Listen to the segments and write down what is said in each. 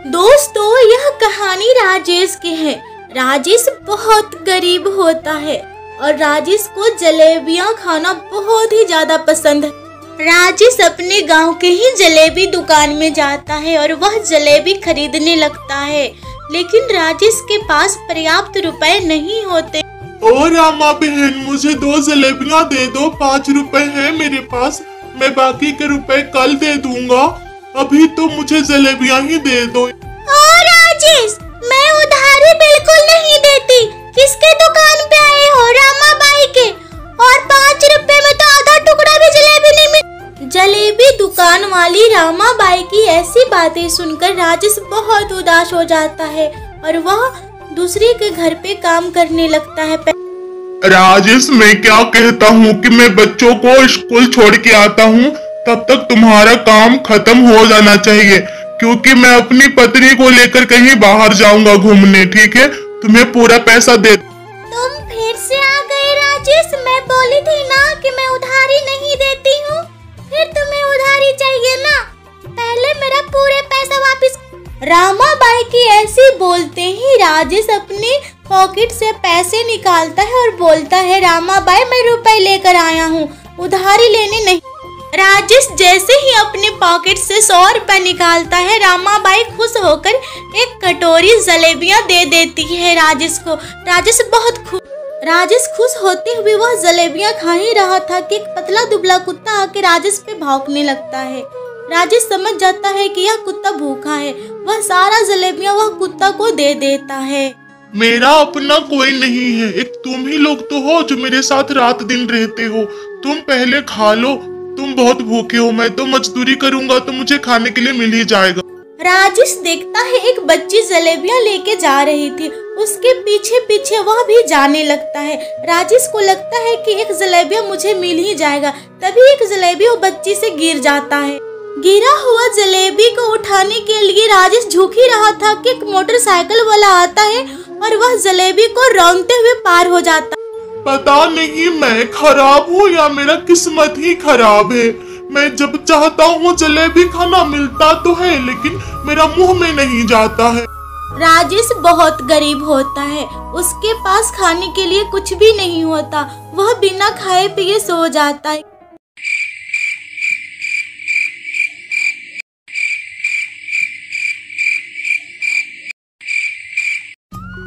दोस्तों, यह कहानी राजेश की है। राजेश बहुत गरीब होता है और राजेश को जलेबियाँ खाना बहुत ही ज्यादा पसंद है। राजेश अपने गांव के ही जलेबी दुकान में जाता है और वह जलेबी खरीदने लगता है, लेकिन राजेश के पास पर्याप्त रुपए नहीं होते। ओ रामा बहन, मुझे 2 जलेबियाँ दे दो, 5 रुपए है मेरे पास, मैं बाकी के रुपए कल दे दूंगा, अभी तो मुझे जलेबियाँ ही दे दो। ओ राजेश, मैं उधारी बिल्कुल नहीं देती। किसके दुकान पे आए हो? रामा बाई के। और 5 रुपए में तो आधा टुकड़ा भी जलेबी नहीं मिल। जलेबी दुकान वाली रामा बाई की ऐसी बातें सुनकर राजेश बहुत उदास हो जाता है और वह दूसरे के घर पे काम करने लगता है। राजेश, मैं क्या कहता हूँ कि मैं बच्चों को स्कूल छोड़ के आता हूँ, तब तक तुम्हारा काम खत्म हो जाना चाहिए, क्योंकि मैं अपनी पत्नी को लेकर कहीं बाहर जाऊंगा घूमने। ठीक है, तुम्हें पूरा पैसा दे। तुम फिर से आ गए राजेश। मैं बोली थी ना कि मैं उधारी नहीं देती हूँ, फिर तुम्हें उधारी चाहिए ना। पहले मेरा पूरे पैसा वापस। रामा बाई की ऐसी बोलते ही राजेश अपने पॉकेट से पैसे निकालता है और बोलता है, रामा बाई, मैं रुपए लेकर आया हूँ, उधारी लेने नहीं। राजेश जैसे ही अपने पॉकेट से 100 रुपए निकालता है, रामा बाई खुश होकर एक कटोरी जलेबियाँ दे देती है राजेश को। राजेश खुश होते हुए वह जलेबियाँ खा ही रहा था कि एक पतला दुबला कुत्ता आके राजेश पे भौंकने लगता है। राजेश समझ जाता है कि यह कुत्ता भूखा है। वह सारा जलेबियाँ वह कुत्ता को दे देता है। मेरा अपना कोई नहीं है, एक तुम ही लोग तो हो जो मेरे साथ रात दिन रहते हो। तुम पहले खा लो, तुम बहुत भूखे हो, मैं तो मजदूरी करूंगा तो मुझे खाने के लिए मिल ही जाएगा। राजेश देखता है एक बच्ची जलेबियाँ लेके जा रही थी, उसके पीछे पीछे वह भी जाने लगता है। राजेश को लगता है कि एक जलेबिया मुझे मिल ही जाएगा, तभी एक जलेबी वो बच्ची से गिर जाता है। गिरा हुआ जलेबी को उठाने के लिए राजेश झुक ही रहा था कि एक मोटरसाइकिल वाला आता है और वह जलेबी को रौंदते हुए पार हो जाता। पता नहीं मैं खराब हूँ या मेरा किस्मत ही खराब है। मैं जब चाहता हूँ जलेबी खाना मिलता तो है, लेकिन मेरा मुंह में नहीं जाता है। राजेश बहुत गरीब होता है, उसके पास खाने के लिए कुछ भी नहीं होता, वह बिना खाए पिए सो जाता है।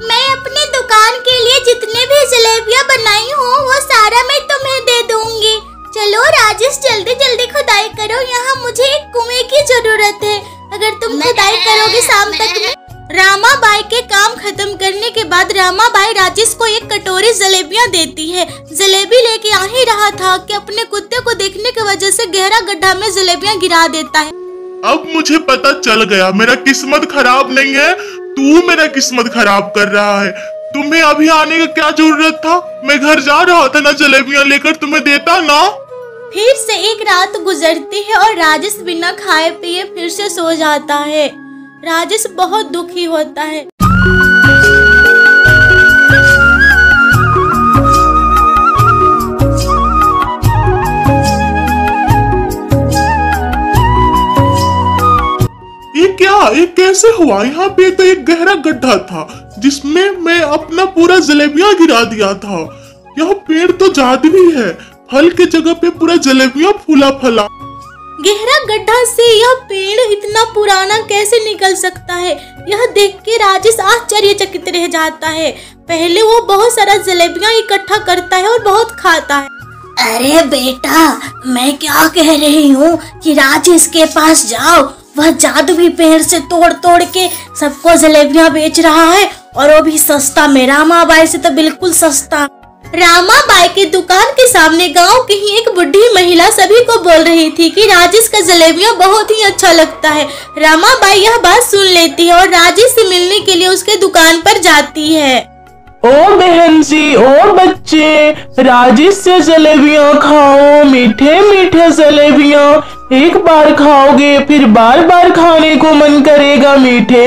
मैं अपने दुकान के लिए जितने भी जलेबियाँ बनाई हूँ वो सारा मैं तुम्हें दे दूंगी। चलो राजेश, जल्दी जल्दी खुदाई करो, यहाँ मुझे एक कुएं की जरूरत है। अगर तुम खुदाई करोगे शाम तक में। रामा बाई के काम खत्म करने के बाद रामा बाई राजेश को एक कटोरी जलेबियाँ देती है। जलेबी लेके आ ही रहा था कि अपने कुत्ते को देखने की वजह से गहरा गड्ढा में जलेबियाँ गिरा देता है। अब मुझे पता चल गया, मेरा किस्मत खराब नहीं है, तू मेरा किस्मत खराब कर रहा है। तुम्हें अभी आने का क्या जरूरत था? मैं घर जा रहा था ना, जलेबियाँ लेकर तुम्हें देता ना। फिर से एक रात गुजरती है और राजेश बिना खाए पिए फिर से सो जाता है। राजेश बहुत दुखी होता है। ये कैसे हुआ? यहाँ पे तो एक गहरा गड्ढा था जिसमें मैं अपना पूरा जलेबियाँ गिरा दिया था। यह पेड़ तो जादुई है, फल के जगह पे पूरा जलेबियाँ फूला फला। गहरा गड्ढा से यह पेड़ इतना पुराना कैसे निकल सकता है? यह देख के राजेश आश्चर्यचकित रह जाता है। पहले वो बहुत सारा जलेबियाँ इकट्ठा करता है और बहुत खाता है। अरे बेटा, मैं क्या कह रही हूँ कि राजेश के पास जाओ, वह जादुई पेड़ से तोड़ तोड़ के सबको जलेबियाँ बेच रहा है, और वो भी सस्ता में। रामा बाई से तो बिल्कुल सस्ता। रामा बाई की दुकान के सामने गांव की ही एक बुढ़ी महिला सभी को बोल रही थी कि राजेश का जलेबियाँ बहुत ही अच्छा लगता है। रामा बाई यह बात सुन लेती है और राजेश से मिलने के लिए उसके दुकान पर जाती है। ओ बहन जी, ओ बच्चे, राजेश से जलेबियाँ खाओ, मीठे मीठे जलेबियाँ। एक बार खाओगे फिर बार बार खाने को मन करेगा मीठे।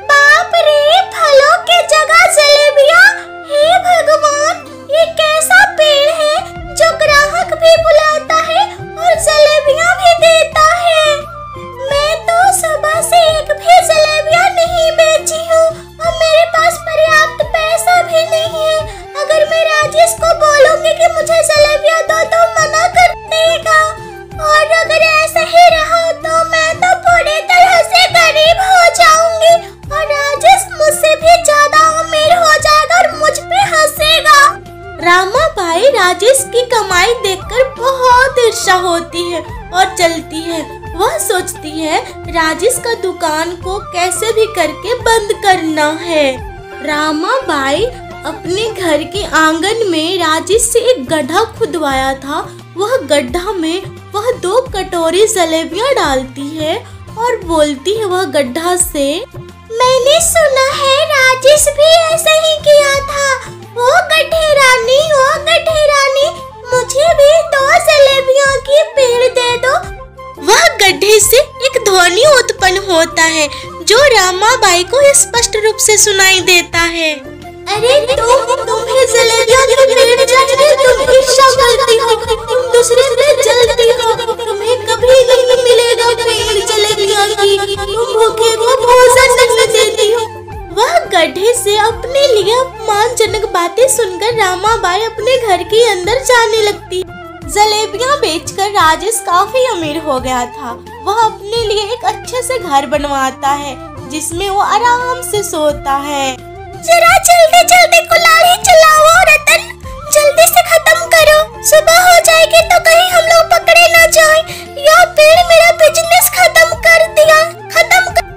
बाप रे, फलों के जगह जलेबियाँ! हे भगवान, ये कैसा पेड़ है जो ग्राहक भी बुलाता है और जलेबियाँ भी देता है और चलती है। वह सोचती है राजेश का दुकान को कैसे भी करके बंद करना है। रामाबाई अपने घर के आंगन में राजेश से एक गड्ढा खुदवाया था। वह गड्ढा में वह 2 कटोरी जलेबियां डालती है और बोलती है वह गड्ढा से, मैंने सुना है राजेश भी ऐसा ही किया था। ओ गड्ढे रानी, मुझे भी 2 जलेबियों की पेड़ दे दो। वह गड्ढे से एक ध्वनि उत्पन्न होता है जो रामाबाई को स्पष्ट रूप से सुनाई देता है। अरे तुम्हें जलेबियों की पेड़ चाहिए, तुम ईर्ष्या करती हो, तुम दूसरे पे जलती हो, तुम्हें कभी नहीं मिलेगा पेड़ जलेबियों की, तुम भूखे को भोजन नहीं देती हो। वह गड्ढे से अपने लिए अपमानजनक बातें सुनकर रामाबाई अपने घर के अंदर जाने लगती। जलेबियां बेचकर राजेश काफी अमीर हो गया था। वह अपने लिए एक अच्छे से घर बनवाता है जिसमें वो आराम से सोता है। जरा जल्दी कुल्हाड़ी चलाओ रतन, जल्दी से खत्म करो, सुबह हो जाएगी तो कहीं हम लोग पकड़े ना जाएं। यह पेड़ मेरा बिजनेस खत्म कर दिया,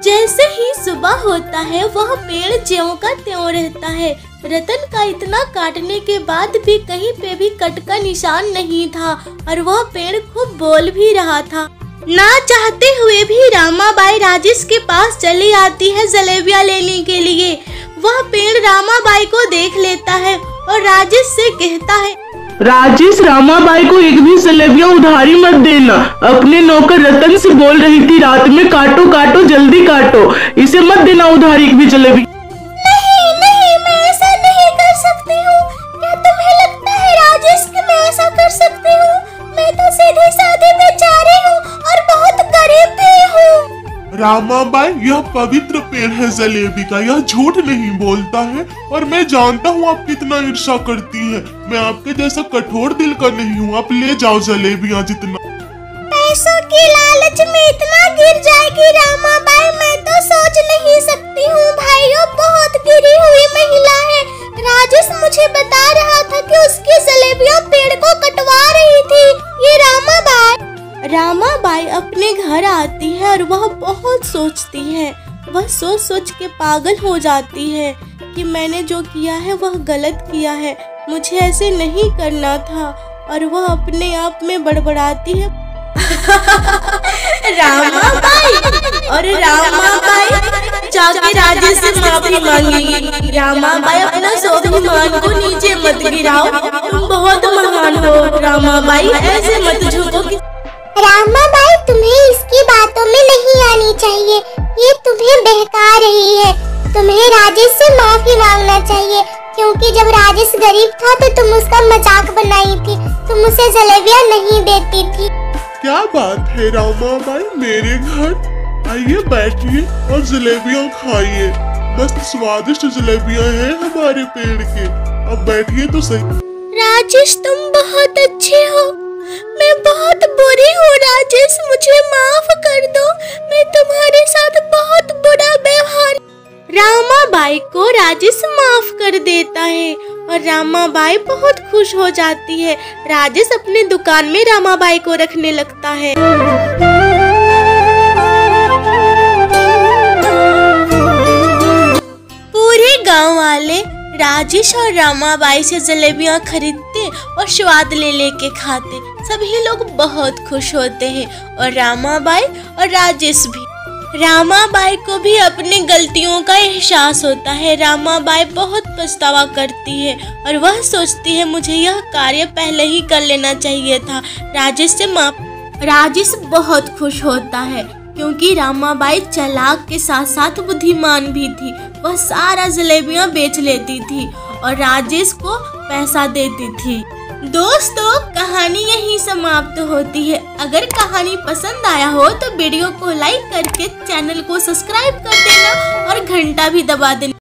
जैसे ही सुबह होता है वह पेड़ ज्यों का त्यों रहता है। रतन का इतना काटने के बाद भी कहीं पे भी कट का निशान नहीं था और वह पेड़ खूब बोल भी रहा था। ना चाहते हुए भी रामाबाई राजेश के पास चली आती है जलेबियां लेने के लिए। वह पेड़ रामाबाई को देख लेता है और राजेश से कहता है, राजेश, रामाबाई को एक भी जलेबियां उधारी मत देना। अपने नौकर रतन से बोल रही थी रात में, काटो जल्दी काटो, इसे मत देना उधारी एक भी जलेबी। नहीं, मैं ऐसा नहीं कर सकती हूँ। क्या तुम्हें लगता है राजेश कि मैं ऐसा कर सकती हूँ? मैं तो सीधे साधे बेचारी हूँ और बहुत गरीब भी हूँ। रामाबाई, यह पवित्र पेड़ है जलेबी का, यह झूठ नहीं बोलता है और मैं जानता हूँ आप कितना ईर्ष्या करती हैं। मैं आपके जैसा कठोर दिल का नहीं हूँ। आप ले जाओ जलेबियाँ जितना। पैसों की लालच में इतना गिर जाएगी रामाबाई, मैं तो सोच नहीं सकती हूँ। भाइयों, बहुत गिरी हुई महिला है। राजेश मुझे बता रहा था कि उसकी जलेबियाँ पेड़ को कटवा रही थी। ये रामाबाई अपने घर आती है और वह बहुत सोचती है। वह सोच के पागल हो जाती है कि मैंने जो किया है वह गलत किया है, मुझे ऐसे नहीं करना था। और वह अपने आप में बड़बड़ाती है, रामाबाई जाके राजेश से माफी मांगेगी। रामाबाई, अपना स्वाभिमान को नीचे मत गिराओ, तुम बहुत महान हो। रामाबाई, ऐसे मत झुको। रामाबाई, तुम्हें इसकी बातों में नहीं आनी चाहिए, ये तुम्हें बहका रही है। तुम्हें राजेश से माफी मांगना चाहिए, क्योंकि जब राजेश गरीब था तो तुम उसका मजाक बनाई थी, तुम उसे जलेबियां नहीं देती थी। क्या बात है रामाबाई, मेरे घर आइए, बैठिए और जलेबियां खाइए। मस्त स्वादिष्ट जलेबियां हैं हमारे पेड़ के। अब बैठिए तो सही। राजेश, तुम बहुत अच्छे हो, मैं बहुत बुरी हूँ। राजेश, मुझे माफ कर दो, मैं तुम्हारे साथ बहुत बुरा व्यवहार। रामाबाई को राजेश माफ कर देता है और रामाबाई बहुत खुश हो जाती है। राजेश अपनी दुकान में रामाबाई को रखने लगता है। पूरे गांव वाले राजेश और रामाबाई से जलेबियां खरीदते और स्वाद ले लेके खाते। सभी लोग बहुत खुश होते हैं और रामाबाई और राजेश भी। रामाबाई को भी अपनी गलतियों का एहसास होता है। रामाबाई बहुत पछतावा करती है और वह सोचती है मुझे यह कार्य पहले ही कर लेना चाहिए था। राजेश बहुत खुश होता है क्योंकि रामाबाई चालाक के साथ साथ बुद्धिमान भी थी। वह सारा जलेबियां बेच लेती थी और राजेश को पैसा देती थी। दोस्तों, कहानी यहीं समाप्त होती है। अगर कहानी पसंद आया हो तो वीडियो को लाइक करके चैनल को सब्सक्राइब कर देना और घंटा भी दबा देना।